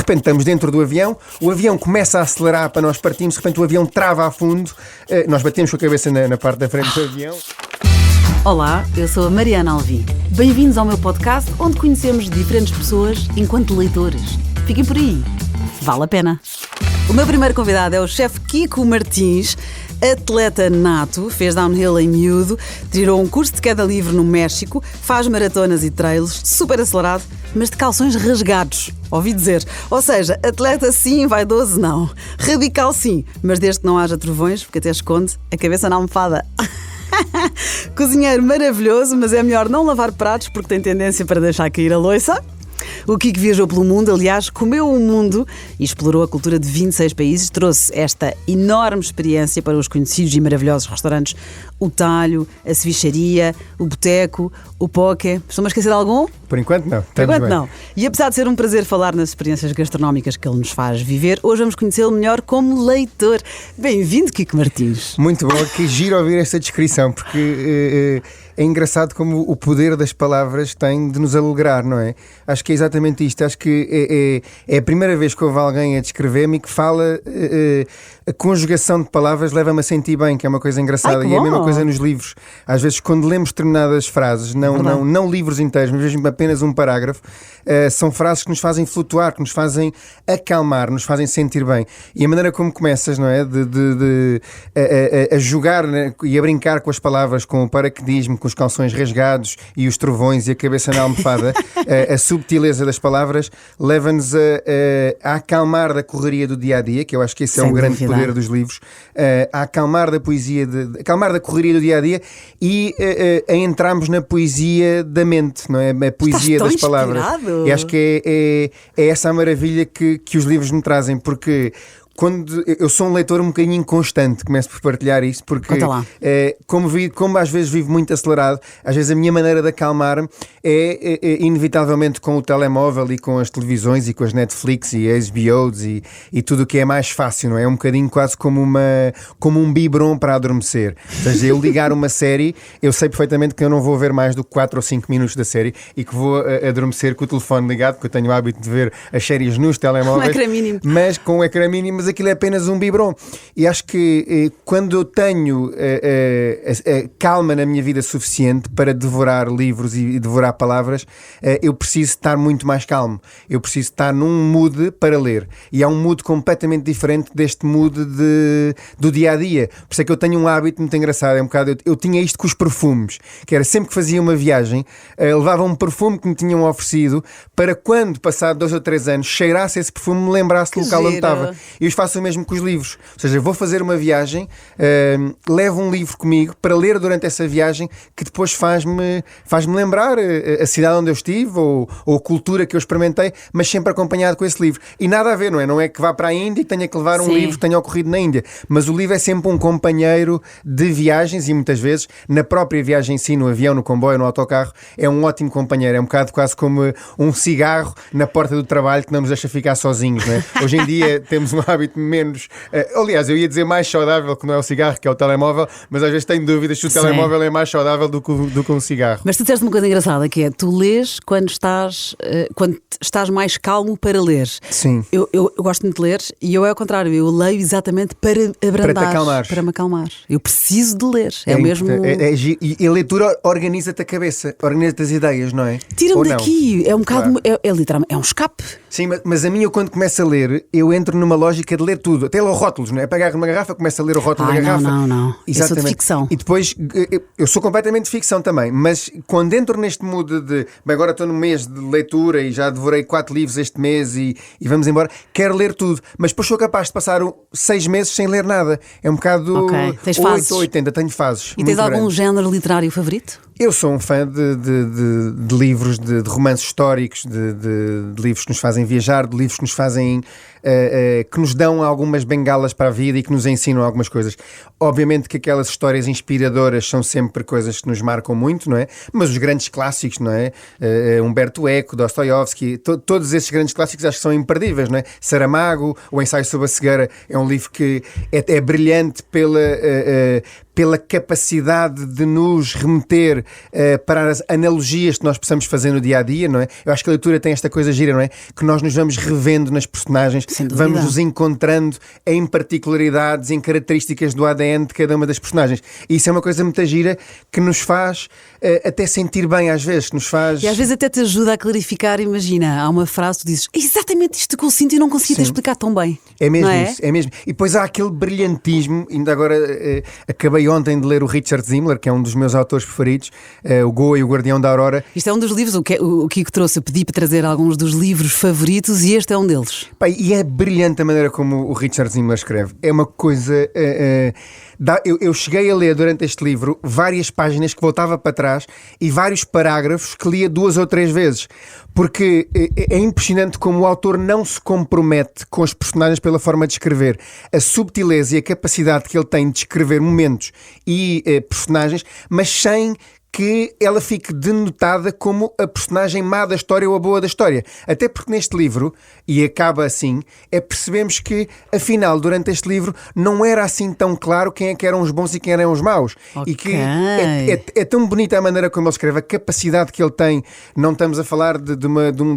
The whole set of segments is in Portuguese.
repente estamos dentro do avião, o avião começa a acelerar para nós partirmos, de repente o avião trava a fundo, nós batemos com a cabeça na parte da frente do avião. Olá, eu sou a Mariana Alvim. Bem-vindos ao meu podcast, onde conhecemos diferentes pessoas enquanto leitores. Fiquem por aí, vale a pena. O meu primeiro convidado é o chefe Kiko Martins, atleta nato, fez downhill em miúdo, tirou um curso de queda livre no México, faz maratonas e trails, super acelerado, mas de calções rasgados, ouvi dizer. Ou seja, atleta sim, vaidoso não. Radical sim, mas desde que não haja trovões, porque até esconde a cabeça na almofada. Cozinheiro maravilhoso, mas é melhor não lavar pratos porque tem tendência para deixar cair a louça. O Kiko viajou pelo mundo, aliás, comeu o mundo e explorou a cultura de 26 países. Trouxe esta enorme experiência para os conhecidos e maravilhosos restaurantes O Talho, a Cevicharia, o Boteco, o Poké. Estou-me a esquecer de algum? Por enquanto não. Por enquanto não. E apesar de ser um prazer falar nas experiências gastronómicas que ele nos faz viver, hoje vamos conhecê-lo melhor como leitor. Bem-vindo, Kiko Martins. Muito bom, que giro ouvir esta descrição, porque é engraçado como o poder das palavras tem de nos alegrar, não é? Acho que é exatamente isto. Acho que é a primeira vez que houve alguém a descrever-me e que fala a conjugação de palavras leva-me a sentir bem, que é uma coisa engraçada. E é a mesma coisa nos livros. Às vezes, quando lemos determinadas frases, não livros inteiros, mas mesmo apenas um parágrafo, são frases que nos fazem flutuar, que nos fazem acalmar, nos fazem sentir bem. E a maneira como começas, não é? A jogar, né? E a brincar com as palavras, com o paraquedismo, com os calções rasgados e os trovões e a cabeça na almofada, a subtileza das palavras leva-nos a acalmar da correria do dia-a-dia, que eu acho que esse é um grande poder dos livros, a acalmar da poesia, acalmar da correria do dia-a-dia e a entrarmos na poesia da mente, não é? A poesia das palavras. E acho que é essa a maravilha que os livros me trazem, porque quando eu sou um leitor um bocadinho inconstante, começo por partilhar isso, porque como às vezes vivo muito acelerado, às vezes a minha maneira de acalmar-me é inevitavelmente com o telemóvel e com as televisões e com as Netflix e as HBOs e tudo o que é mais fácil, não é? É um bocadinho quase como um biberon para adormecer. Ou seja, eu ligar uma série, eu sei perfeitamente que eu não vou ver mais do que 4 ou 5 minutos da série e que vou adormecer com o telefone ligado, porque eu tenho o hábito de ver as séries nos telemóveis, mas com o ecrã mínimo, mas aquilo é apenas um biberon. E acho que quando eu tenho calma na minha vida suficiente para devorar livros e devorar palavras, eu preciso estar muito mais calmo. Eu preciso estar num mood para ler. E há um mood completamente diferente deste mood do dia-a-dia. Por isso é que eu tenho um hábito muito engraçado. É um bocado, eu tinha isto com os perfumes, que era sempre que fazia uma viagem, levava um perfume que me tinham oferecido para quando, passado 2 ou 3 anos, cheirasse esse perfume, me lembrasse do local onde estava. E eu faço o mesmo com os livros. Ou seja, vou fazer uma viagem, levo um livro comigo para ler durante essa viagem, que depois faz-me lembrar a cidade onde eu estive ou a cultura que eu experimentei, mas sempre acompanhado com esse livro. E nada a ver, não é? Não é que vá para a Índia e tenha que levar um livro que tenha ocorrido na Índia. Mas o livro é sempre um companheiro de viagens e muitas vezes, na própria viagem em si, no avião, no comboio, no autocarro, é um ótimo companheiro. É um bocado quase como um cigarro na porta do trabalho que não nos deixa ficar sozinhos, não é? Hoje em dia temos um hábito menos... aliás, eu ia dizer mais saudável, que não é o cigarro, que é o telemóvel, mas às vezes tenho dúvidas se o telemóvel é mais saudável do que um cigarro. Mas tu disseste uma coisa engraçada, que é, tu lês quando estás mais calmo para ler. Sim. Eu gosto muito de ler e eu é ao contrário, eu leio exatamente para abrandar, para te acalmares. Para me acalmar. Eu preciso de ler. É o mesmo... E a leitura organiza-te a cabeça, organiza-te as ideias, não é? Tira-me daqui, é um bocado, literalmente, é um escape. Sim, mas a mim, eu quando começo a ler, eu entro numa lógica de ler tudo, até ler rótulos, não é? Pegar uma garrafa, começo a ler o rótulo da garrafa. Não. Exatamente. Eu sou de ficção. E depois, eu sou completamente de ficção também, mas quando entro neste mood de, bem, agora estou no mês de leitura e já devorei 4 livros este mês e vamos embora, quero ler tudo, mas depois sou capaz de passar 6 meses sem ler nada. É um bocado 8 ou 80, tenho fases. E tens algum género literário favorito? Eu sou um fã de livros, de romances históricos, de livros que nos fazem viajar, de livros que nos fazem que nos dão algumas bengalas para a vida e que nos ensinam algumas coisas. Obviamente que aquelas histórias inspiradoras são sempre coisas que nos marcam muito, não é? Mas os grandes clássicos, não é? Humberto Eco, Dostoiévski, todos esses grandes clássicos acho que são imperdíveis, não é? Saramago, o Ensaio sobre a Cegueira é um livro que é brilhante pela capacidade de nos remeter para as analogias que nós possamos fazer no dia-a-dia, não é? Eu acho que a leitura tem esta coisa gira, não é? Que nós nos vamos revendo nas personagens, vamos nos encontrando em particularidades, em características do ADN de cada uma das personagens. E isso é uma coisa muito gira que nos faz até sentir bem às vezes, que nos faz... E às vezes até te ajuda a clarificar. Imagina, há uma frase que tu dizes: é exatamente isto que eu sinto e não consegui te explicar tão bem. É mesmo isso, é mesmo. E depois há aquele brilhantismo. Ainda agora acabei ontem de ler o Richard Zimmler, que é um dos meus autores preferidos, o Goa e o Guardião da Aurora. Isto é um dos livros, o Kiko trouxe, eu pedi para trazer alguns dos livros favoritos e este é um deles. E é brilhante a maneira como o Richard Zimmler escreve. É uma coisa... Eu cheguei a ler durante este livro várias páginas que voltava para trás e vários parágrafos que lia 2 ou 3 vezes, porque é impressionante como o autor não se compromete com os personagens pela forma de escrever. A subtileza e a capacidade que ele tem de escrever momentos e personagens, mas sem que ela fique denotada como a personagem má da história ou a boa da história. Até porque neste livro, e acaba assim, percebemos que, afinal, durante este livro, não era assim tão claro quem é que eram os bons e quem eram os maus. Okay. E que é tão bonita a maneira como ele escreve, a capacidade que ele tem. Não estamos a falar de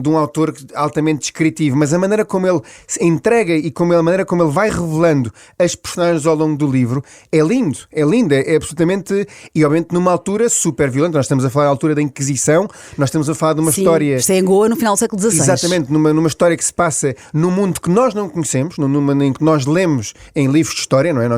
um autor altamente descritivo, mas a maneira como ele se entrega e a maneira como ele vai revelando as personagens ao longo do livro é lindo, é absolutamente, e obviamente numa altura super violenta. Nós estamos a falar da altura da Inquisição, nós estamos a falar de uma história... Isto é em Goa no final do século XVI. Exatamente, numa história que se passa num mundo que nós não conhecemos, num mundo em que nós lemos em livros de história, não é?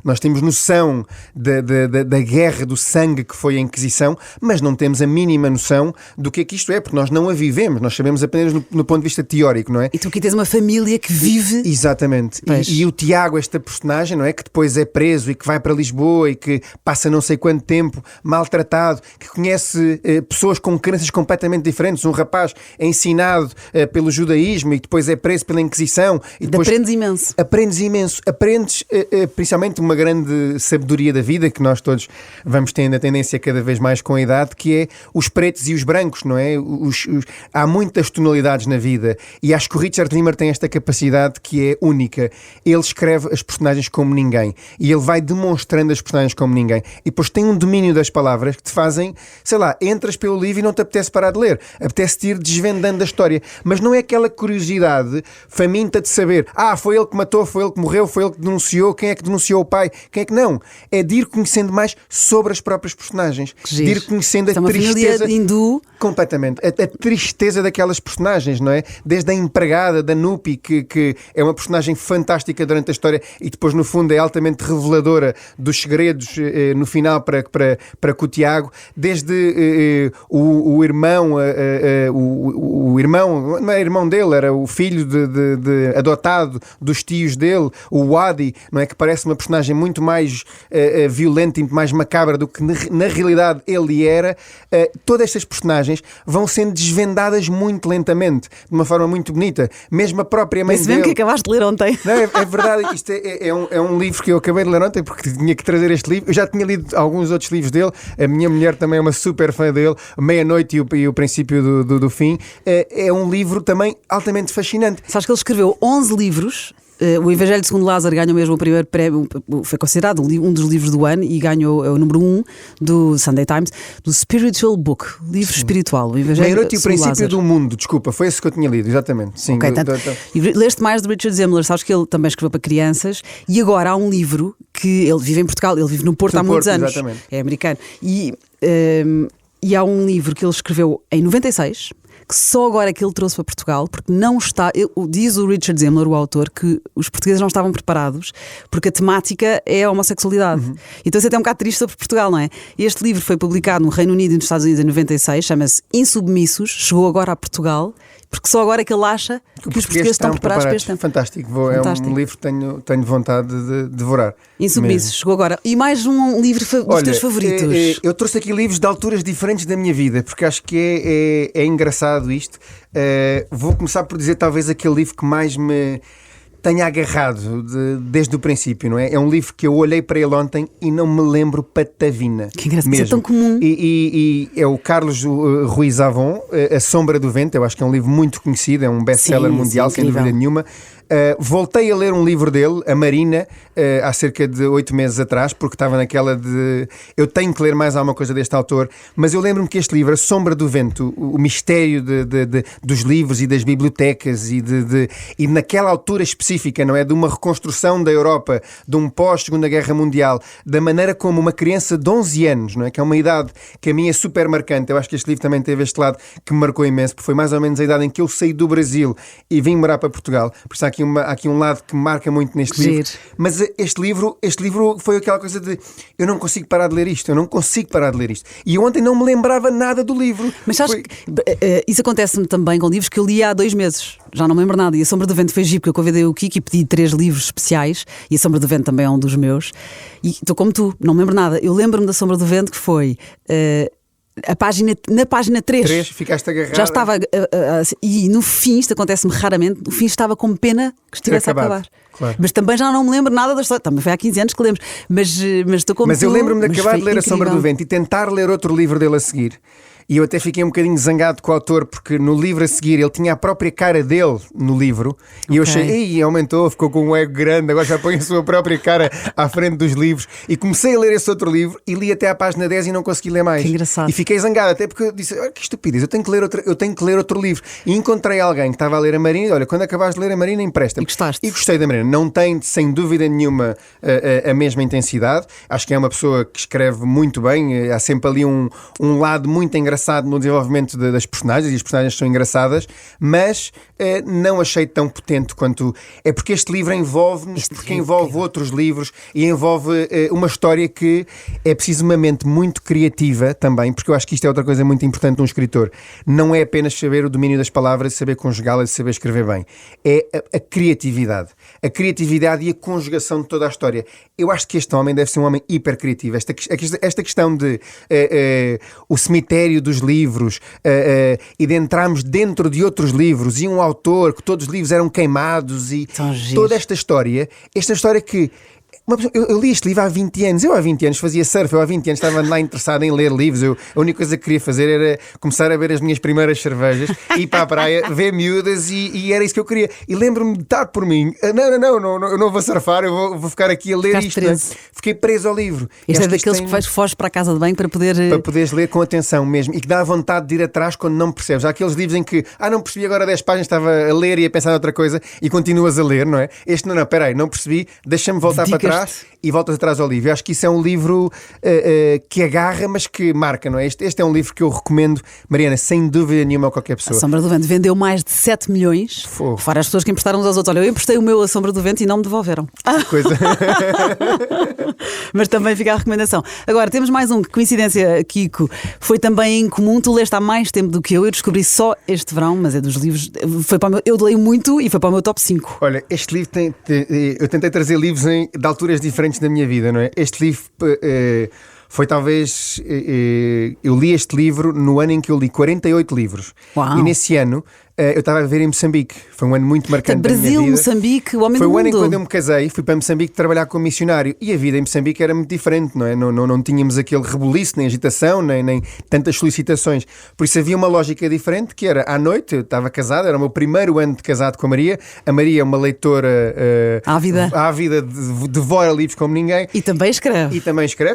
Nós temos noção da guerra, do sangue que foi a Inquisição, mas não temos a mínima noção do que é que isto é, porque nós não a vivemos, nós sabemos apenas no ponto de vista teórico, não é? E tu aqui tens uma família que vive... Exatamente. E o Tiago, esta personagem, não é? Que depois é preso e que vai para Lisboa e que passa não sei quanto tempo maltratado, que conhece pessoas com crenças completamente diferentes. Um rapaz é ensinado pelo judaísmo e depois é preso pela Inquisição. E depois aprendes imenso. Aprendes principalmente uma grande sabedoria da vida que nós todos vamos tendo a tendência cada vez mais com a idade, que é os pretos e os brancos, não é? Há muitas tonalidades na vida e acho que o Richard Zimmler tem esta capacidade que é única. Ele escreve as personagens como ninguém e ele vai demonstrando as personagens como ninguém. E depois tem um domínio das palavras que te fazem, sei lá, entras pelo livro e não te apetece parar de ler. Apetece-te ir desvendando a história. Mas não é aquela curiosidade faminta de saber, foi ele que matou, foi ele que morreu, foi ele que denunciou, quem é que denunciou o pai, quem é que não. É de ir conhecendo mais sobre as próprias personagens. De ir conhecendo a tristeza hindu. Completamente. A tristeza daquelas personagens, não é? Desde a empregada da Nupi, que é uma personagem fantástica durante a história e depois no fundo é altamente reveladora dos segredos no final para com o Tiago, desde o irmão, o irmão, não é irmão dele, era o filho de adotado dos tios dele, o Wadi, não é? Que parece uma personagem muito mais violenta e muito mais macabra do que na realidade ele era. Todas estas personagens vão sendo desvendadas muito lentamente, de uma forma muito bonita. Mesmo a própria mãe dele... mesmo que acabaste de ler ontem. Não, é verdade, isto é um livro que eu acabei de ler ontem porque tinha que trazer este livro. Eu já tinha lido alguns outros livros dele, a minha mulher também é uma super fã dele, Meia-Noite e o Princípio do Fim. É um livro também altamente fascinante. Sabes que ele escreveu 11 livros. O Evangelho segundo Lázaro ganhou mesmo o primeiro prémio, foi considerado um dos livros do ano e ganhou o número 1 do Sunday Times, do Spiritual Book, livro espiritual. O Evangelho Meia-Noite e o Princípio do Mundo, desculpa, foi esse que eu tinha lido, exatamente. Sim, okay, E leste mais de Richard Zimmler, sabes que ele também escreveu para crianças e agora há um livro que ele vive em Portugal, ele vive no Porto há muitos anos, exatamente. É americano, e há um livro que ele escreveu em 96, que só agora é que ele trouxe para Portugal, porque não está, diz o Richard Zimmler, o autor, que os portugueses não estavam preparados porque a temática é a homossexualidade. Então isso é até um bocado triste sobre Portugal, não é? Este livro foi publicado no Reino Unido e nos Estados Unidos em 96, chama-se Insubmissos, chegou agora a Portugal, porque só agora é que ele acha que os portugueses estão preparados para este tempo. Fantástico. É um livro que tenho vontade de devorar. Insubmissos, chegou agora. E mais um livro dos teus favoritos. Eu trouxe aqui livros de alturas diferentes da minha vida, porque acho que é engraçado isto. Vou começar por dizer talvez aquele livro que mais me tenha agarrado desde o princípio, não é? É um livro que eu olhei para ele ontem e não me lembro patavina. Que engraçado, é tão comum. E é o Carlos Ruiz Avon, A Sombra do Vento. Eu acho que é um livro muito conhecido, é um best-seller mundial, sem dúvida nenhuma. Voltei a ler um livro dele, A Marina, há cerca de 8 meses atrás, porque estava naquela de eu tenho que ler mais alguma coisa deste autor, mas eu lembro-me que este livro, A Sombra do Vento, o mistério dos livros e das bibliotecas e naquela altura específica, não é? De uma reconstrução da Europa, de um pós-Segunda Guerra Mundial, da maneira como uma criança de 11 anos, não é? Que é uma idade que a mim é super marcante. Eu acho que este livro também teve este lado que me marcou imenso, porque foi mais ou menos a idade em que eu saí do Brasil e vim morar para Portugal. Por isso há aqui um lado que me marca muito neste livro. Mas este livro foi aquela coisa de eu não consigo parar de ler isto, eu não consigo parar de ler isto. E eu ontem não me lembrava nada do livro. Mas sabes que isso acontece-me também com livros que eu li há 2 meses. Já não me lembro nada. E A Sombra do Vento foi giro, porque eu convidei o Kiko e pedi 3 livros especiais. E A Sombra do Vento também é um dos meus. E estou como tu, não me lembro nada. Eu lembro-me da Sombra do Vento que foi... na página 3 ficaste agarrada. já estava e no fim, isto acontece-me raramente, no fim estava com pena que estivesse a acabar. Claro. Mas também já não me lembro nada da história. Também foi há 15 anos que lembro. Mas estou como Mas eu lembro-me de acabar de ler incrível. A Sombra do Vento e tentar ler outro livro dele a seguir. E eu até fiquei um bocadinho zangado com o autor, porque no livro a seguir ele tinha a própria cara dele no livro. E eu achei, ei, aumentou, ficou com um ego grande, agora já põe a sua própria cara à frente dos livros. E comecei a ler esse outro livro e li até à página 10 e não consegui ler mais. Que engraçado. E fiquei zangado, até porque eu disse, que estupidez, eu tenho que ler outro livro. E encontrei alguém que estava a ler A Marina e olha, quando acabares de ler A Marina, empresta-me. E gostaste? E gostei da Marina. Não tem, sem dúvida nenhuma, a mesma intensidade. Acho que é uma pessoa que escreve muito bem. Há sempre ali um lado muito engraçado no desenvolvimento das personagens, e as personagens são engraçadas, mas não achei tão potente quanto... É porque este livro envolve-nos, porque envolve outros livros e envolve uma história que é preciso uma mente muito criativa também, porque eu acho que isto é outra coisa muito importante num escritor. Não é apenas saber o domínio das palavras, saber conjugá-las e saber escrever bem. É a criatividade. A criatividade e a conjugação de toda a história. Eu acho que este homem deve ser um homem hiper criativo. Esta questão de o cemitério dos livros, e de entrarmos dentro de outros livros e um autor, que todos os livros eram queimados e toda esta história que eu li este livro há 20 anos. Eu há 20 anos fazia surf, eu há 20 anos estava lá interessado em ler livros. A única coisa que queria fazer era começar a ver as minhas primeiras cervejas, ir para a praia, ver miúdas e era isso que eu queria. E lembro-me de estar por mim, não, eu não vou surfar, eu vou ficar aqui a ler Ficaste isto. preso. Fiquei preso ao livro. Este é daqueles que foges para a casa de banho para poderes ler com atenção mesmo e que dá vontade de ir atrás quando não percebes. Há aqueles livros em que não percebi agora 10 páginas, estava a ler e a pensar noutra coisa e continuas a ler, não é? Este não, peraí, não percebi, deixa-me voltar para trás e voltas atrás ao livro. Eu acho que isso é um livro que agarra, mas que marca, não é? Este é um livro que eu recomendo, Mariana, sem dúvida nenhuma a qualquer pessoa. A Sombra do Vento vendeu mais de 7 milhões. Fora as pessoas que emprestaram uns aos outros. Olha, eu emprestei o meu A Sombra do Vento e não me devolveram. Coisa. Mas também fica a recomendação. Agora, temos mais um, que coincidência, Kiko, foi também em comum. Tu leste há mais tempo do que eu descobri só este verão, mas é dos livros. Eu leio muito e foi para o meu top 5. Olha, este livro eu tentei trazer livros de alturas diferentes da minha vida, não é? Este livro foi talvez... eu li este livro no ano em que eu li 48 livros. Uau. E nesse ano eu estava a viver em Moçambique. Foi um ano muito marcante da minha vida. Brasil, Moçambique, o homem foi do mundo. Foi o ano em que quando eu me casei, fui para Moçambique trabalhar como missionário. E a vida em Moçambique era muito diferente, não é? Não tínhamos aquele rebuliço, nem agitação, nem tantas solicitações. Por isso havia uma lógica diferente, que era à noite, eu estava casado, era o meu primeiro ano de casado com a Maria. A Maria é uma leitora ávida, devora livros como ninguém. E também escreve.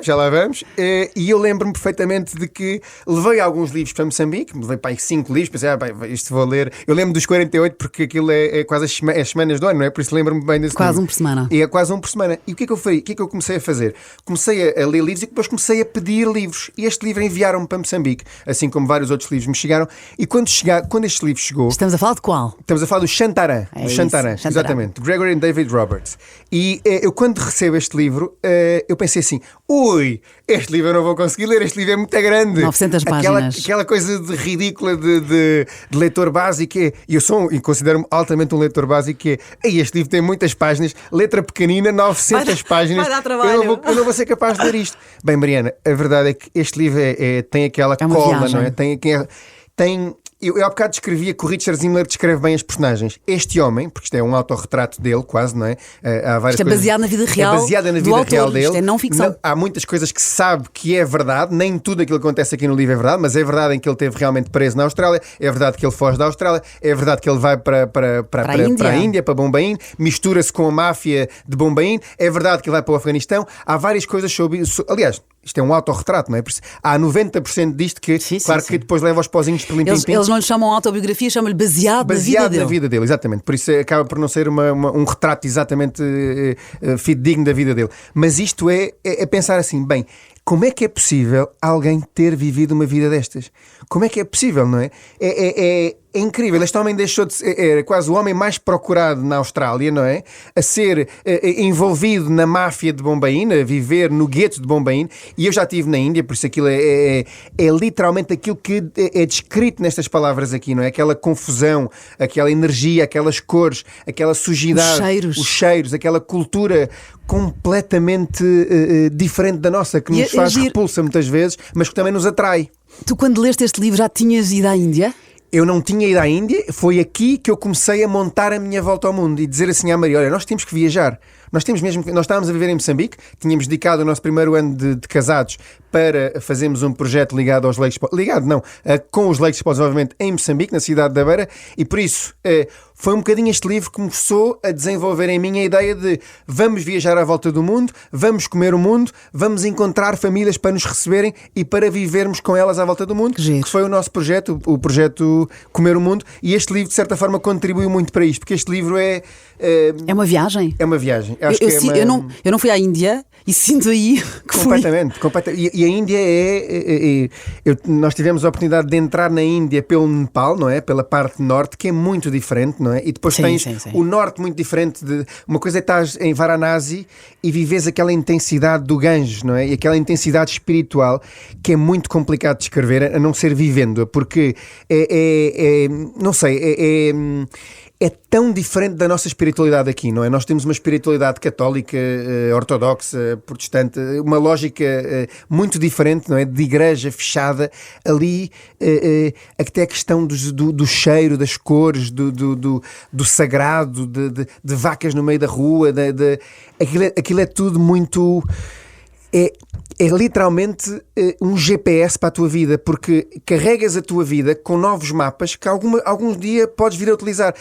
Já lá vamos. E eu lembro-me perfeitamente de que levei alguns livros para Moçambique, levei para aí 5 livros, pensei, isto vou ler. Eu lembro dos 48 porque aquilo é quase as semanas do ano, não é? Por isso lembro-me bem desse quase livro. Um por semana. E é quase um por semana. E o que é que eu fui? O que é que eu comecei a fazer? Comecei a ler livros e depois comecei a pedir livros. E este livro enviaram-me para Moçambique, assim como vários outros livros me chegaram. E quando este livro chegou... Estamos a falar de qual? Estamos a falar do Shantaran. Shantaran. Exatamente. Gregor and David Roberts. E eu quando recebo este livro, eu pensei assim, este livro eu não vou conseguir ler, este livro é muito grande. 900 páginas. Aquela coisa ridícula de leitor básico. E eu e considero-me altamente um leitor básico, que é, este livro tem muitas páginas, letra pequenina, 900 páginas. Vai dar trabalho. Eu não vou ser capaz de ler isto. Bem, Mariana, a verdade é que este livro tem aquela cola, viagem. não é? Tem Eu há bocado descrevia que o Richard Zimmler descreve bem as personagens. Este homem, porque isto é um autorretrato dele, quase, não é? Há várias isto é baseado na vida real. É baseada na vida autor, real dele. Isto é não ficção. Há muitas coisas que se sabe que é verdade, nem tudo aquilo que acontece aqui no livro é verdade, mas é verdade em que ele esteve realmente preso na Austrália, é verdade que ele foge da Austrália, é verdade que ele vai para a Índia, para Bombaim, mistura-se com a máfia de Bombaim, é verdade que ele vai para o Afeganistão. Há várias coisas sobre isso. Aliás, isto é um autorretrato, não é? Há 90% disto que, claro, que depois leva aos pozinhos de limpim-pim. Eles não lhe chamam autobiografia, chamam-lhe baseado na vida dele. Exatamente. Por isso acaba por não ser um retrato exatamente fidedigno da vida dele. Mas isto é pensar assim, bem, como é que é possível alguém ter vivido uma vida destas? Como é que é possível, não é? É incrível. Este homem deixou de ser, era quase o homem mais procurado na Austrália, não é? A ser envolvido na máfia de Bombaim, a viver no gueto de Bombaim. E eu já estive na Índia, por isso aquilo é literalmente aquilo que é descrito nestas palavras aqui, não é? Aquela confusão, aquela energia, aquelas cores, aquela sujidade, os cheiros, aquela cultura completamente diferente da nossa, que nos faz repulsa muitas vezes, mas que também nos atrai. Tu, quando leste este livro, já tinhas ido à Índia? Eu não tinha ido à Índia, foi aqui que eu comecei a montar a minha volta ao mundo e dizer assim à Maria, olha, nós temos que viajar. Nós estávamos a viver em Moçambique, tínhamos dedicado o nosso primeiro ano de casados para fazermos um projeto ligado aos leitos, com os leitos de desenvolvimento em Moçambique, na cidade da Beira, e por isso foi um bocadinho este livro que começou a desenvolver em mim a ideia de vamos viajar à volta do mundo, vamos comer o mundo, vamos encontrar famílias para nos receberem e para vivermos com elas à volta do mundo, que foi o nosso projeto, o projeto Comer o Mundo, e este livro de certa forma contribuiu muito para isto, porque este livro é uma viagem. É uma viagem. Eu não fui à Índia e sinto aí que completamente. E a Índia nós tivemos a oportunidade de entrar na Índia pelo Nepal, não é? Pela parte norte, que é muito diferente, não é? E depois tens o norte muito diferente. Uma coisa é estar em Varanasi e vives aquela intensidade do Ganges, não é? E aquela intensidade espiritual que é muito complicado de descrever, a não ser vivendo-a, porque não sei, é tão diferente da nossa espiritualidade aqui, não é? Nós temos uma espiritualidade católica, ortodoxa, protestante, uma lógica muito diferente, não é? De igreja fechada. Ali, até a questão do cheiro, das cores, do sagrado, de vacas no meio da rua, aquilo é tudo muito... É literalmente um GPS para a tua vida, porque carregas a tua vida com novos mapas que algum dia podes vir a utilizar.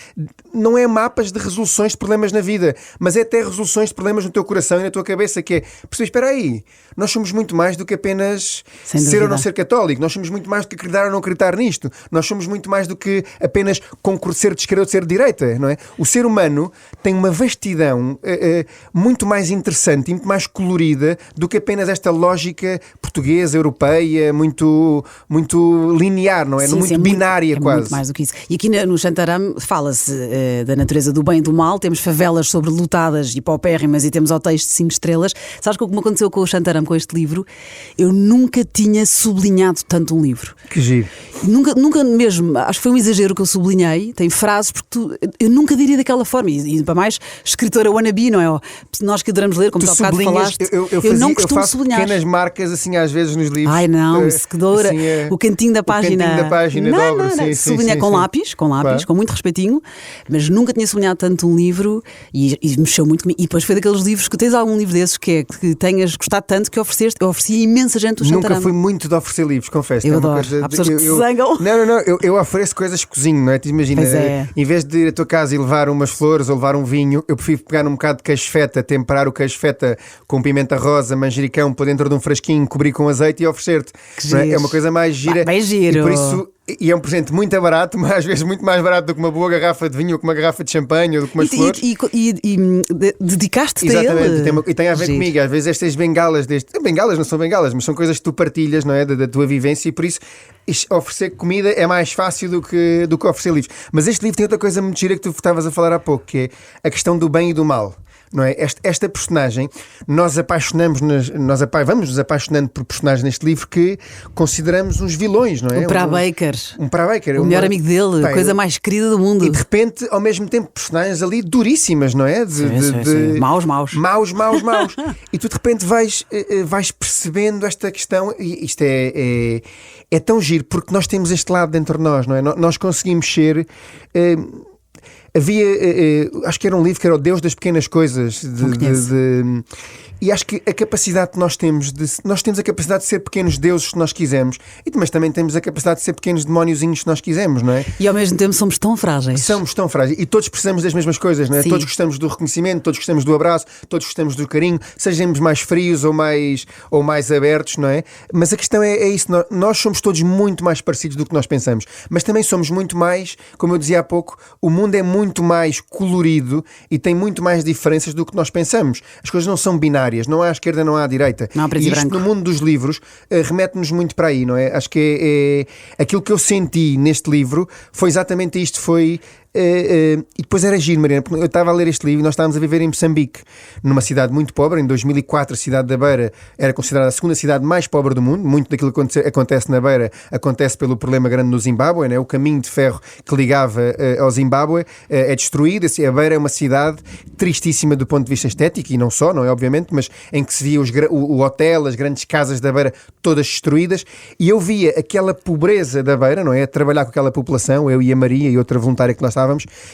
Não é mapas de resoluções de problemas na vida, mas é até resoluções de problemas no teu coração e na tua cabeça, que é, espera aí, nós somos muito mais do que apenas ser ou não ser católico, nós somos muito mais do que acreditar ou não acreditar nisto, nós somos muito mais do que apenas ser de esquerda ou de ser de direita, não é? O ser humano tem uma vastidão muito mais interessante e muito mais colorida do que apenas esta lógica portuguesa, europeia, muito linear, não é? Muito binária, quase. Muito mais do que isso. E aqui no Shantaram fala-se da natureza do bem e do mal, temos favelas sobrelotadas e paupérrimas e temos hotéis de 5 estrelas. Sabes o que me aconteceu com o Shantaram, com este livro? Eu nunca tinha sublinhado tanto um livro. Que giro. Nunca mesmo, acho que foi um exagero que eu sublinhei, tem frases, porque eu nunca diria daquela forma, e para mais, escritora wannabe, não é? Nós que adoramos ler, como tu há bocado falaste, eu não costumo sublinhar. Pequenas marcas assim às vezes nos livros. Ai não, secadora, assim, o cantinho da página. O cantinho da página dobra, sim. Sublinhar com lápis, claro, com muito respeitinho, mas nunca tinha sublinhado tanto um livro e mexeu muito comigo. E depois foi daqueles livros que tens algum livro desses que tenhas gostado tanto que ofereceste. Eu ofereci a imensa gente o Shantaram. Nunca fui muito de oferecer livros, confesso. Eu adoro. Há pessoas que se zangam. Não, eu ofereço coisas que cozinho, não é? Te imagina, em vez de ir à tua casa e levar umas flores ou levar um vinho, eu prefiro pegar um bocado de queijo feta, temperar o queijo feta com pimenta rosa, manjericão, pôr dentro de um frasquinho, cobrir com azeite e oferecer-te. É uma coisa mais gira. Bem giro. E por isso... E é um presente muito barato, mas às vezes muito mais barato do que uma boa garrafa de vinho ou que uma garrafa de champanhe ou do que umas flores. E dedicaste-te a ele. Exatamente, e tem a ver comigo. Às vezes estas bengalas bengalas não são bengalas, mas são coisas que tu partilhas, não é? Da tua vivência, e por isso oferecer comida é mais fácil do que oferecer livros. Mas este livro tem outra coisa muito gira que tu estavas a falar há pouco, que é a questão do bem e do mal. não é? Esta personagem, nós vamos nos apaixonando por personagens neste livro que consideramos uns vilões, não é? Um Prabaker. O melhor amigo dele, a coisa mais querida do mundo. E de repente, ao mesmo tempo, personagens ali duríssimas, não é? Sim. Maus. Maus. E tu de repente vais percebendo esta questão, e isto é tão giro, porque nós temos este lado dentro de nós, não é? Nós conseguimos ser... Havia, acho que era um livro que era o Deus das Pequenas Coisas. E acho que a capacidade que nós temos a capacidade de ser pequenos deuses se nós quisermos, mas também temos a capacidade de ser pequenos demóniozinhos se nós quisermos, não é? E ao mesmo tempo somos tão frágeis. Somos tão frágeis. E todos precisamos das mesmas coisas, não é? Sim. Todos gostamos do reconhecimento, todos gostamos do abraço, todos gostamos do carinho, sejamos mais frios ou mais abertos, não é? Mas a questão é isso. Nós somos todos muito mais parecidos do que nós pensamos. Mas também somos muito mais, como eu dizia há pouco, o mundo é muito mais colorido e tem muito mais diferenças do que nós pensamos. As coisas não são binárias. Não há à esquerda, não há à direita. Não há preto e isto branco. No mundo dos livros remete-nos muito para aí, não é? Acho que é aquilo que eu senti neste livro foi exatamente isto, e depois era giro, Mariana, porque eu estava a ler este livro e nós estávamos a viver em Moçambique, numa cidade muito pobre. Em 2004 a cidade da Beira era considerada a segunda cidade mais pobre do mundo. Muito daquilo que acontece na Beira acontece pelo problema grande no Zimbábue, né? O caminho de ferro que ligava ao Zimbábue é destruído. A Beira é uma cidade tristíssima do ponto de vista estético, e não só, não é, obviamente, mas em que se via o hotel, as grandes casas da Beira todas destruídas, e eu via aquela pobreza da Beira, não é, a trabalhar com aquela população, eu e a Maria e outra voluntária que lá estávamos,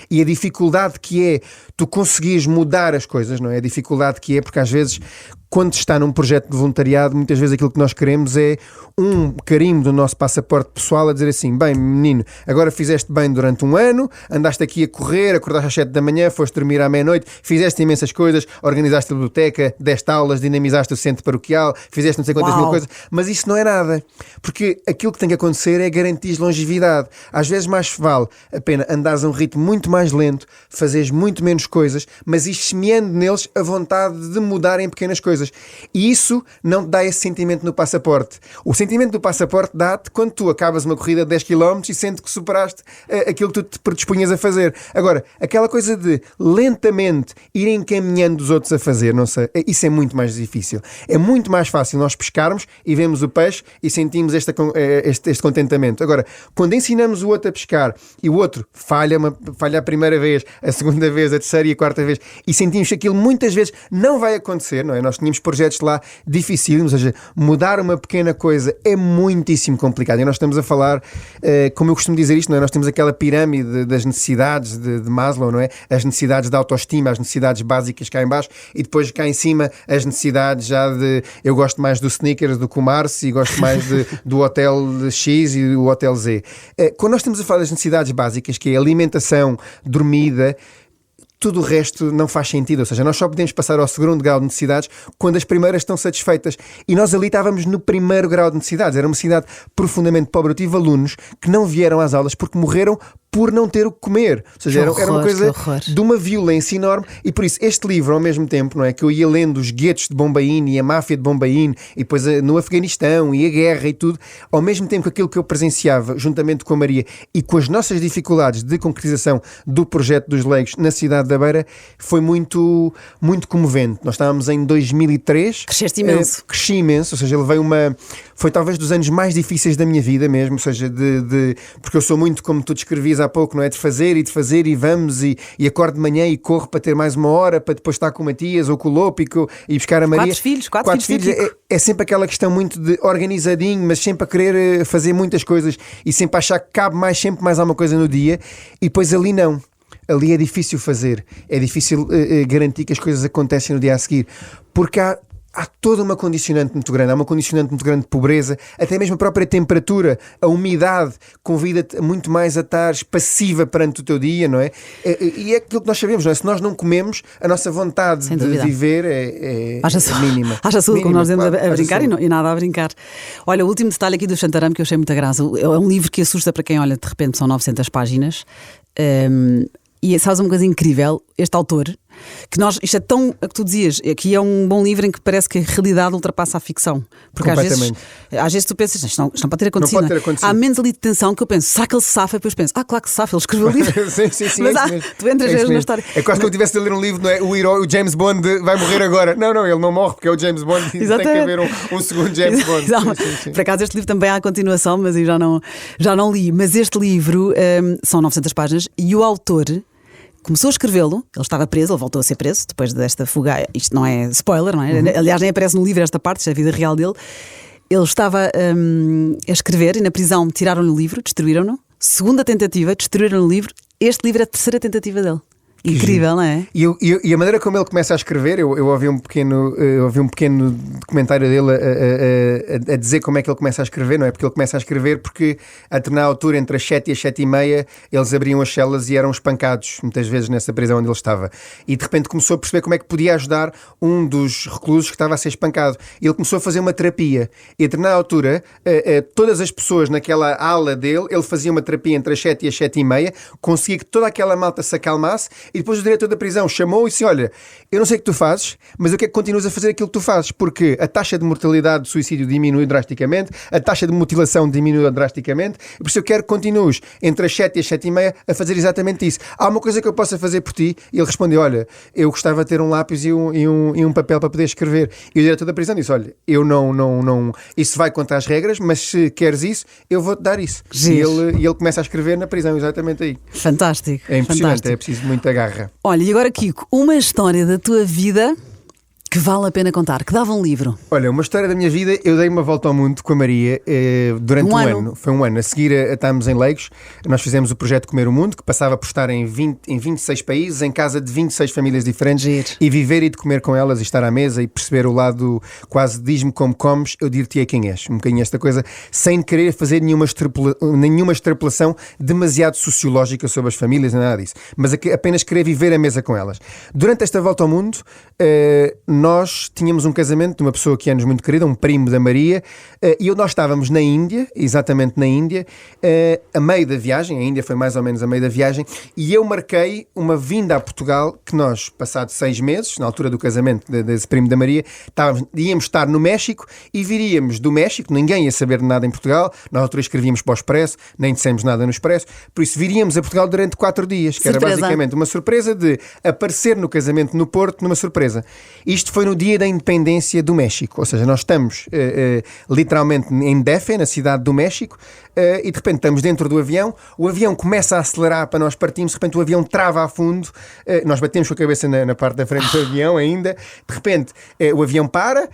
e a dificuldade que é tu conseguires mudar as coisas, não é? A dificuldade que é, porque às vezes, quando está num projeto de voluntariado, muitas vezes aquilo que nós queremos é um carimbo do nosso passaporte pessoal a dizer assim: bem, menino, agora fizeste bem durante um ano, andaste aqui a correr, acordaste às 7 da manhã, foste dormir à meia-noite, fizeste imensas coisas, organizaste a biblioteca, deste aulas, dinamizaste o centro paroquial, fizeste não sei quantas mil coisas, mas isso não é nada, porque aquilo que tem que acontecer é garantir longevidade. Às vezes mais vale a pena andares a um ritmo muito mais lento, fazeres muito menos coisas, mas ir semeando neles a vontade de mudar em pequenas coisas. E isso não te dá esse sentimento no passaporte. O sentimento do passaporte dá-te quando tu acabas uma corrida de 10 km e sentes que superaste aquilo que tu te predispunhas a fazer. Agora, aquela coisa de lentamente ir encaminhando os outros a fazer, não sei, isso é muito mais difícil. É muito mais fácil nós pescarmos e vemos o peixe e sentimos este contentamento. Agora, quando ensinamos o outro a pescar e o outro falha a primeira vez, a segunda vez, a terceira e a quarta vez, e sentimos que aquilo muitas vezes não vai acontecer, não é? Nós tínhamos projetos lá dificílimos, ou seja, mudar uma pequena coisa é muitíssimo complicado. E nós estamos a falar, como eu costumo dizer isto, não é? Nós temos aquela pirâmide das necessidades de Maslow, não é? As necessidades de autoestima, as necessidades básicas cá em baixo, e depois cá em cima as necessidades já de eu gosto mais do sneakers do que o Mars, e gosto mais do hotel X e do hotel Z. Quando nós estamos a falar das necessidades básicas, que é alimentação, dormida, tudo o resto não faz sentido. Ou seja, nós só podemos passar ao segundo grau de necessidades quando as primeiras estão satisfeitas. E nós ali estávamos no primeiro grau de necessidades. Era uma cidade profundamente pobre. Eu tive alunos que não vieram às aulas porque morreram por não ter o que comer. Ou seja, era uma coisa de uma violência enorme. E por isso, este livro, ao mesmo tempo, não é, que eu ia lendo os guetos de Bombaim e a máfia de Bombaim, e depois no Afeganistão e a guerra e tudo, ao mesmo tempo que aquilo que eu presenciava, juntamente com a Maria e com as nossas dificuldades de concretização do projeto dos leigos na cidade da Beira, foi muito, muito comovente. Nós estávamos em 2003. Cresceste imenso. Cresci imenso, ou seja, levei foi talvez dos anos mais difíceis da minha vida mesmo, ou seja, porque eu sou muito, como tu descrevias há pouco, não é? De fazer e vamos e acordo de manhã e corro para ter mais uma hora para depois estar com o Matias ou com o Lopo e buscar a Maria. Quatro filhos. É sempre aquela questão muito de organizadinho, mas sempre a querer fazer muitas coisas e sempre a achar que cabe sempre mais alguma coisa no dia, e depois ali não. Ali é difícil fazer, é difícil garantir que as coisas acontecem no dia a seguir, porque há toda uma condicionante muito grande, há uma condicionante muito grande de pobreza, até mesmo a própria temperatura, a umidade convida-te muito mais a estar passiva perante o teu dia, não é? E é aquilo que nós sabemos, não é? Se nós não comemos, a nossa vontade de viver é mínima. Haja saúde, como nós dizemos a brincar e nada a brincar. Olha, o último detalhe aqui do Xantaram que eu achei muita graça, é um livro que assusta para quem olha, de repente são 900 páginas, e sabes uma coisa incrível, este autor que isto é tão, a que tu dizias, aqui é um bom livro em que parece que a realidade ultrapassa a ficção. Porque às vezes tu pensas, isto não pode ter acontecido. Não pode ter acontecido. Há menos ali de tensão que eu penso, será que ele se safa? E depois penso, claro que se safa, ele escreveu o livro. sim, Mas tu entras vezes na história. É quase que eu tivesse de ler um livro, não é? O herói, o James Bond vai morrer agora. Não, ele não morre porque é o James Bond e tem que haver um segundo James Bond. Sim. Por acaso este livro também há a continuação, mas eu já não li. Mas este livro são 900 páginas e o autor começou a escrevê-lo, ele estava preso, ele voltou a ser preso depois desta fuga. Isto não é spoiler, não é? Aliás, nem aparece no livro esta parte, isto é a vida real dele. Ele estava a escrever e na prisão tiraram-lhe o livro, destruíram-no. Segunda tentativa, destruíram o livro. Este livro é a terceira tentativa dele. Incrível, não é? E a maneira como ele começa a escrever, eu ouvi um pequeno documentário dele a dizer como é que ele começa a escrever, não é? Porque ele começa a escrever porque a determinada altura, entre as 7 e as 7:30, eles abriam as celas e eram espancados, muitas vezes nessa prisão onde ele estava. E de repente começou a perceber como é que podia ajudar um dos reclusos que estava a ser espancado. E ele começou a fazer uma terapia. E a determinada altura, todas as pessoas naquela ala dele, ele fazia uma terapia entre as 7 e as 7:30, conseguia que toda aquela malta se acalmasse. E depois o diretor da prisão chamou e disse, olha, eu não sei o que tu fazes, mas eu quero que continues a fazer aquilo que tu fazes, porque a taxa de mortalidade de suicídio diminui drasticamente, a taxa de mutilação diminui drasticamente, e por isso eu quero que continues entre as 7 e as 7:30 a fazer exatamente isso. Há uma coisa que eu possa fazer por ti? E ele respondeu, olha, eu gostava de ter um lápis e um papel para poder escrever. E o diretor da prisão disse, olha, eu não isso vai contra as regras, mas se queres isso, eu vou-te dar isso. E ele começa a escrever na prisão, exatamente aí. Fantástico. É impressionante, fantástico. É preciso muita garra. Olha, e agora, Kiko, uma história da tua vida que vale a pena contar, que dava um livro. Olha, uma história da minha vida, eu dei uma volta ao mundo com a Maria durante um ano. Foi um ano. A seguir estávamos em Leigos, nós fizemos o projeto Comer o Mundo, que passava por estar em 26 países, em casa de 26 famílias diferentes, e viver e de comer com elas e estar à mesa e perceber o lado quase diz-me como comes, eu dir-te-ei quem és. Um bocadinho esta coisa, sem querer fazer nenhuma extrapolação demasiado sociológica sobre as famílias, nada disso, mas apenas querer viver à mesa com elas. Durante esta volta ao mundo, nós tínhamos um casamento de uma pessoa que é-nos muito querida, um primo da Maria, e nós estávamos na Índia, exatamente na Índia, a meio da viagem, a Índia foi mais ou menos a meio da viagem, e eu marquei uma vinda a Portugal, que nós, passados 6 meses, na altura do casamento desse primo da Maria, íamos estar no México e viríamos do México, ninguém ia saber de nada em Portugal, na altura escrevíamos para o Expresso, nem dissemos nada no Expresso, por isso viríamos a Portugal durante 4 dias, que era basicamente uma surpresa de aparecer no casamento no Porto, numa surpresa. Isto foi no dia da independência do México, ou seja, nós estamos literalmente em DF, na cidade do México, e de repente estamos dentro do avião, o avião começa a acelerar para nós partirmos, de repente o avião trava a fundo, nós batemos com a cabeça na parte da frente do avião ainda, de repente o avião para,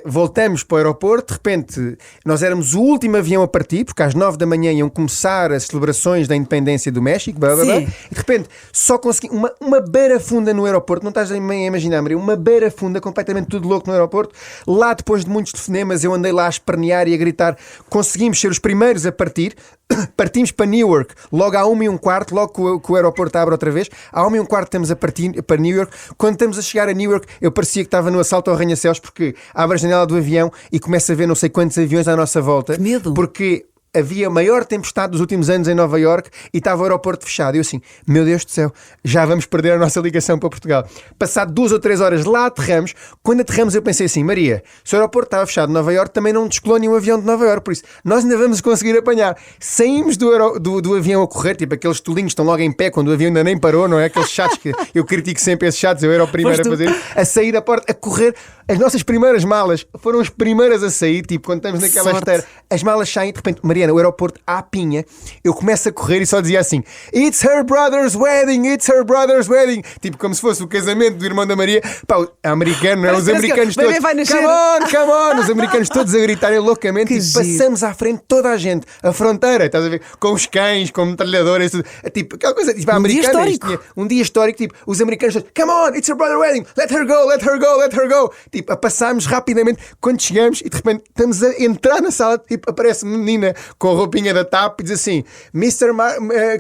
voltamos para o aeroporto, de repente nós éramos o último avião a partir, porque às 9 da manhã iam começar as celebrações da independência do México, blá, blá, blá, e de repente só consegui uma beira-funda no aeroporto, não estás a imaginar, Maria, uma beira-funda, completamente tudo louco no aeroporto. Lá, depois de muitos telefonemas, eu andei lá a espernear e a gritar. Conseguimos ser os primeiros a partir. Partimos para Newark logo à 1:15, logo que o aeroporto abre outra vez. À 1:15 estamos a partir para Newark. Quando estamos a chegar a Newark, eu parecia que estava no assalto ao arranha-céus, porque abre a janela do avião e começa a ver não sei quantos aviões à nossa volta. Que medo! Porque havia a maior tempestade dos últimos anos em Nova Iorque e estava o aeroporto fechado. E eu assim, meu Deus do céu, já vamos perder a nossa ligação para Portugal. Passado 2 ou 3 horas lá aterramos. Quando aterramos eu pensei assim, Maria, se o aeroporto estava fechado de Nova Iorque, também não descolou nenhum avião de Nova Iorque, por isso nós ainda vamos conseguir apanhar. Saímos do avião a correr, tipo aqueles tolinhos estão logo em pé quando o avião ainda nem parou, não é? Aqueles chatos que eu critico sempre, esses chatos, eu era o primeiro a fazer, a sair da porta, a correr. As nossas primeiras malas foram as primeiras a sair, tipo, quando estamos naquela esteira, as malas saem, de repente, Mariana, o aeroporto à pinha, eu começo a correr e só dizia assim, It's her brother's wedding, it's her brother's wedding, tipo, como se fosse o casamento do irmão da Maria, pá, americano, não é? Os americanos todos, come on, os americanos todos a gritarem loucamente, e passamos à frente toda a gente, a fronteira, estás a ver, com os cães, com metralhadoras, tipo, aquela coisa, tipo, americana, um dia histórico, tipo, os americanos todos, come on, it's her brother's wedding, let her go, let her go, let her go, tipo, a passarmos rapidamente, quando chegamos e de repente estamos a entrar na sala, tipo, aparece uma menina com a roupinha da TAP e diz assim: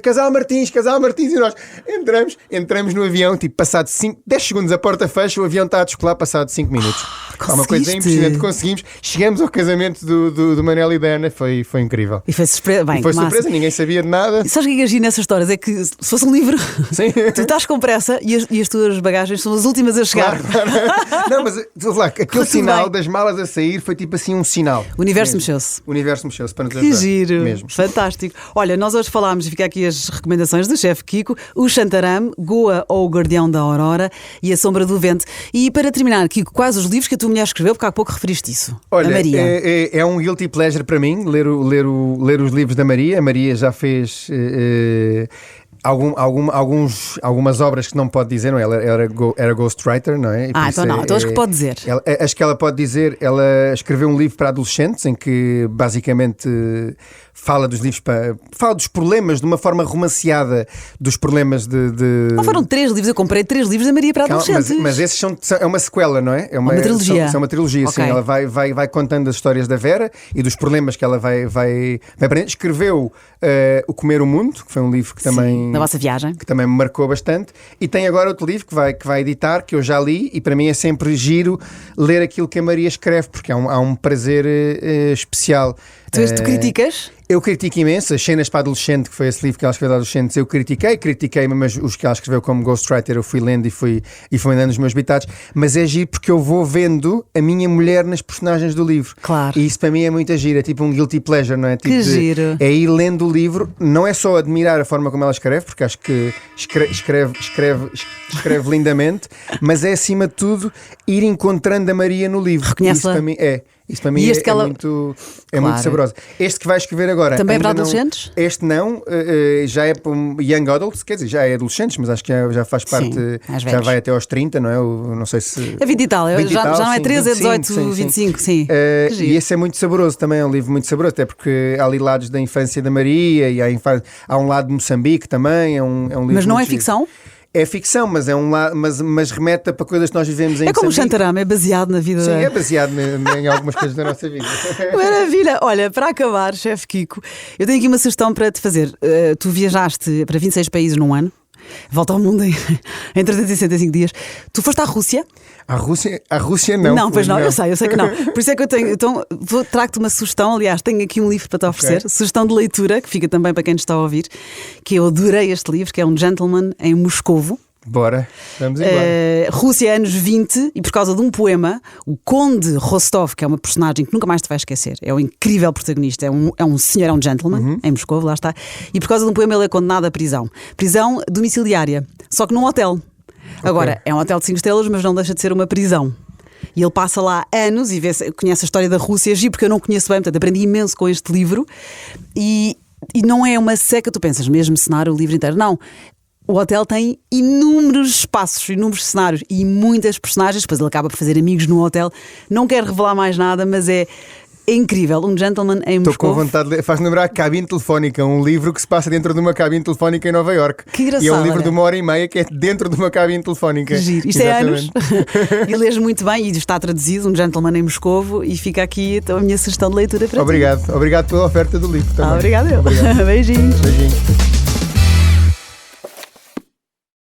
Casal Martins, e nós entramos no avião, tipo, passado 10 segundos a porta fecha, o avião está a descolar passado 5 minutos. É uma coisa impressionante, conseguimos, chegamos ao casamento do Manel e da Ana, foi incrível. E foi surpresa, ninguém sabia de nada. E sabes o que é que nessas histórias? É que se fosse um livro, tu estás com pressa e as tuas bagagens são as últimas a chegar. Claro. Não, mas lá, aquele sinal das malas a sair foi tipo assim um sinal. O universo mexeu-se. O universo mexeu-se para nos ajudar. Que giro, mesmo. Fantástico. Olha, nós hoje falámos, e fica aqui as recomendações do chefe Kiko, o Shantaram, Goa ou o Guardião da Aurora e a Sombra do Vento. E para terminar, Kiko, quais os livros que a tua mulher escreveu? Porque há pouco referiste isso. Olha, a Maria. É um guilty pleasure para mim ler os livros da Maria. A Maria já fez algumas obras que não pode dizer, não é? Ela era ghostwriter, não é? Então acho que pode dizer. Acho que ela pode dizer. Ela escreveu um livro para adolescentes em que basicamente fala dos livros, fala dos problemas de uma forma romanceada, dos problemas de... Não foram 3 livros, eu comprei 3 livros da Maria para adolescentes. Mas esses é uma sequela, não é? É uma trilogia. São uma trilogia, okay. Sim. Ela vai contando as histórias da Vera e dos problemas que ela vai aprender. Escreveu O Comer o Mundo, que foi um livro que também... da vossa viagem. Que também me marcou bastante. E tem agora outro livro que vai editar, que eu já li, e para mim é sempre giro ler aquilo que a Maria escreve, porque há um prazer especial. Tu criticas? Eu critico imenso. As Cenas para Adolescente, que foi esse livro que ela escreveu para adolescentes, eu critiquei, mas os que ela escreveu como ghostwriter eu fui lendo e fui mandando os meus bitados. Mas é giro porque eu vou vendo a minha mulher nas personagens do livro. Claro. E isso para mim é muito giro, é tipo um guilty pleasure, não é? Tipo que giro. É ir lendo o livro, não é só admirar a forma como ela escreve, porque acho que escreve lindamente, mas é acima de tudo ir encontrando a Maria no livro. Reconhece-la? Isso para mim é muito saboroso. Este que vai escrever agora... Também é para adolescentes? Este não, já é para young adults, quer dizer, já é adolescentes, mas acho que já faz parte... Sim, já vai até aos 30, não é? Não sei se... É 20 e tal, já não é 13, 25, é 18, 25, sim. E esse é muito saboroso também, é um livro muito saboroso, até porque há ali lados da infância da Maria e há um lado de Moçambique também, é um livro. Mas não é ficção? É ficção, mas mas remete para coisas que nós vivemos em É como o Moçambique. Shantaram, é baseado na vida. Sim, é baseado em algumas coisas da nossa vida. Maravilha! Olha, para acabar, chefe Kiko, eu tenho aqui uma sugestão para te fazer. Tu viajaste para 26 países num ano, volta ao mundo em 365 dias. Tu foste à Rússia? A Rússia não. Não, pois não, eu sei que não. Por isso é que eu tenho. Então, trago-te uma sugestão. Aliás, tenho aqui um livro para te oferecer. Okay. Sugestão de leitura, que fica também para quem nos está a ouvir, que eu adorei este livro, que é Um Gentleman em Moscovo. Bora, vamos embora. Rússia, anos 20, e por causa de um poema, o Conde Rostov, que é uma personagem que nunca mais te vais esquecer, é um incrível protagonista, é um senhor, é um gentleman, em Moscou, lá está, e por causa de um poema ele é condenado à prisão domiciliária, só que num hotel. Okay. Agora, é um hotel de 5 estrelas, mas não deixa de ser uma prisão. E ele passa lá anos e conhece a história da Rússia, porque eu não conheço bem, portanto aprendi imenso com este livro, e não é uma seca, tu pensas, mesmo cenário, o livro inteiro, não. O hotel tem inúmeros espaços, inúmeros cenários e muitas personagens. Depois ele acaba por fazer amigos no hotel. Não quero revelar mais nada, mas é incrível. Um Gentleman em Moscou. Estou com vontade de ler. Faz lembrar a Cabine Telefónica, um livro que se passa dentro de uma cabine telefónica em Nova Iorque. Que engraçado. E é um livro de 1h30 que é dentro de uma cabine telefónica. Que giro. Isto exatamente. É anos. E lês muito bem e está traduzido, Um Gentleman em Moscovo, e fica aqui então a minha sugestão de leitura para ti. Obrigado pela oferta do livro também. Obrigado. Beijinhos.